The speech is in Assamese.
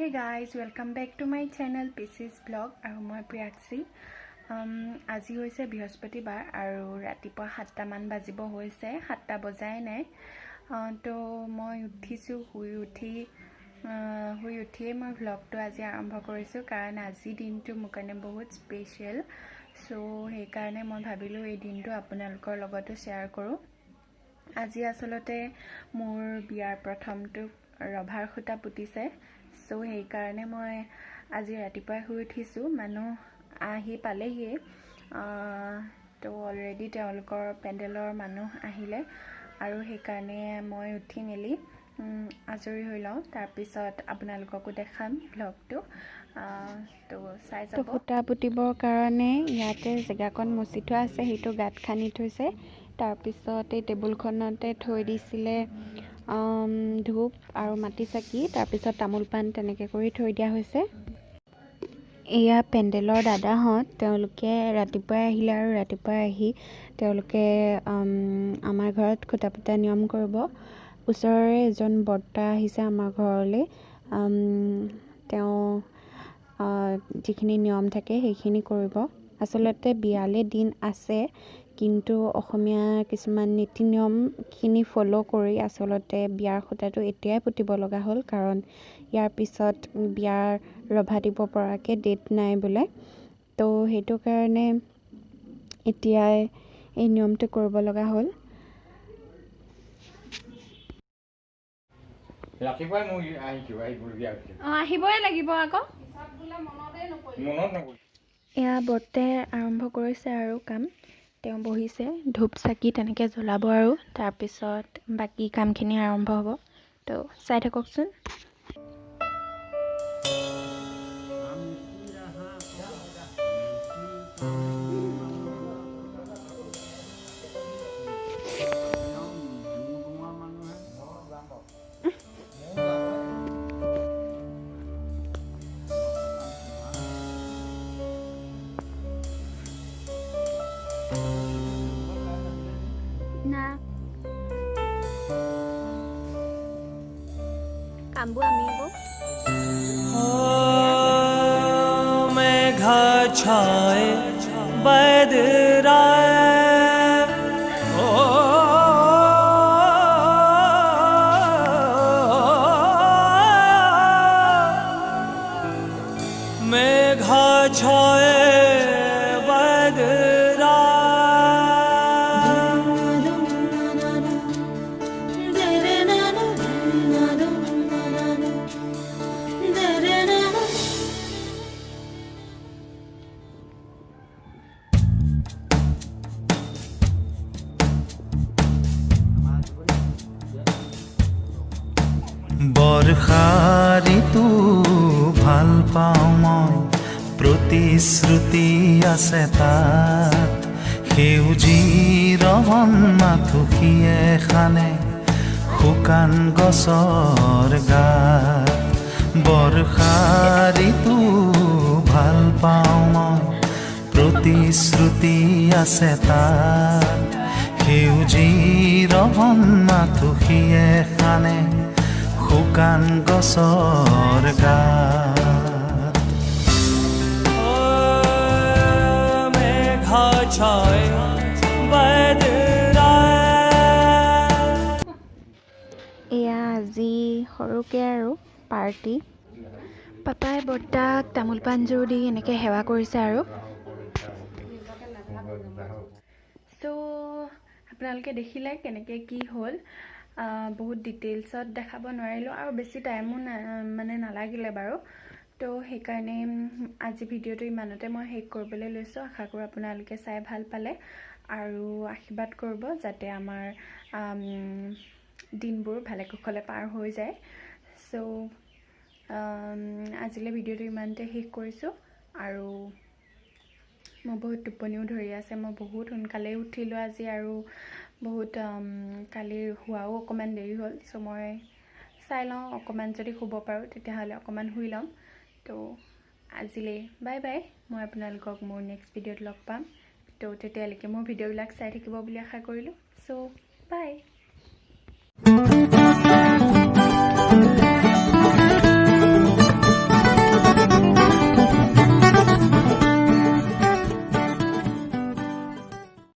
Hey guys, welcome back to my channel Pieces Vlog আৰু মই প্ৰিয়াক্ষী আজি হৈছে বৃহস্পতিবাৰ আৰু ৰাতিপুৱা 7টা মান বাজিব হৈছে 7টা বজাই নাই তো মই উঠিছো শুই উঠিয়ে মই ভ্লগটো আজি আৰম্ভ কৰিছো কাৰণ আজি দিনটো মোৰ কাৰণে বহুত স্পেশাল সো সেই কাৰণে মই ভাবিলো এই দিনটো আপোনালোকৰ লগতো শেয়াৰ কৰো আজি আসলতে মোৰ বিয়াৰ প্ৰথমটো ৰভাৰ খুটা পুতিছে সো সেই কাৰণে মই আজি ৰাতিপুৱাই শুই উঠিছো মানুহ আহি পালেহি তো অলৰেডি তেওঁলোকৰ পেণ্ডেলৰ মানুহ আহিলে আৰু সেই কাৰণে মই উঠি মেলি আজৰি হৈ লওঁ তাৰ পিছত আপোনালোককো দেখাম ভ্লগটো তো চাই যাব খুটা পুতিবৰ কাৰণে ইয়াতে জেগাকন মুচি থোৱা আছে হেটো গাত খানি থৈছে তাৰ পিছত এই টেবুলখনতে থৈ দিছিলে ধূপ আৰু মাটি চাকি তাৰ পিছত তামোল পান তেনেকে কৰি থৈ দিয়া হৈছে এয়া পেণ্ডেলৰ দাদাহত তেওঁলোকে ৰাতিপুৱাই আহিলে আৰু ৰাতিপুৱাই আহি তেওঁলোকে আমাৰ ঘৰত খুটা পুতা নিয়ম কৰিব ওচৰৰে এজন বৰ্তা আহিছে আমাৰ ঘৰলৈ তেওঁ যিখিনি নিয়ম থাকে সেইখিনি কৰিব আসলতে বিয়ালে দিন আছে কিন্তু অসমীয়া কিছুমান নীতি নিয়মখিনি ফলো কৰি আসলতে বিয়াৰ খুটাটো এতিয়াই পুতিব লগা হ'ল কাৰণ ইয়াৰ পিছত বিয়াৰ ৰভা দিব পৰাকে ডেট নাই বোলে তো হেতু কাৰণে এতিয়াই এই নিয়মটো কৰিব লগা হ'ল ৰাতিপুৱাই মই আহিছো আহিবই লাগিব আকৌ এয়া বৰ্তে আৰম্ভ কৰিছে আৰু কাম তেওঁ বহিছে ধূপ চাকি তেনেকে জ্বলাব আৰু তাৰ পিছত বাকি কামখিনি আৰম্ভ হ'ব তো চাই থাককচোন না কামবোৰ আমি মেঘা ছায় বদৰায় ও মেঘা ছায় বৰ্ষা ঋতু ভাল পাওঁ মই প্ৰতিশ্ৰুতি আছে তাত সেউজীৰ মাথুসিয়ে খানে শুকান গছৰ গাত বৰ্ষা ঋতু ভাল পাওঁ মই প্ৰতিশ্ৰুতি আছে তাত সেউজীৰ মাথুসিয়ে খানে শুকান গছৰ গাত মেঘা ছায় এয়া আজি সৰুকে আৰু পাৰ্টি পাপাই বৰ্তাক তামোল পাণ জোৰ দি এনেকৈ সেৱা কৰিছে আৰু সো আপোনালোকে দেখিলে কেনেকৈ কি হ'ল বহুত ডিটেইলছত দেখাব নোৱাৰিলোঁ আৰু বেছি টাইমো মানে নালাগিলে বাৰু তো সেইকাৰণে আজি ভিডিঅ'টো ইমানতে মই শেষ কৰিবলৈ লৈছোঁ আশা কৰোঁ আপোনালোকে চাই ভাল পালে আৰু আশীৰ্বাদ কৰিব যাতে আমাৰ দিনবোৰ ভালে কুশলে পাৰ হৈ যায় সো আজিলৈ ভিডিঅ'টো ইমানতে শেষ কৰিছোঁ আৰু মোৰ বহুত টোপনিও ধৰি আছে মই বহুত সোনকালে উঠিলোঁ আজি আৰু বহুত কালিৰ শুৱাও অকমান দেৰি হ'ল সো মই চাই লওঁ অকমান যদি শুব পাৰোঁ তেতিয়াহ'লে অকমান শুই লম তো আজিলৈ বাই বাই মই আপোনালোকক মোৰ নেক্সট ভিডিঅ'ত লগ পাম তো তেতিয়ালৈকে মোৰ ভিডিঅ'বিলাক চাই থাকিব বুলি আশা কৰিলোঁ সো বাই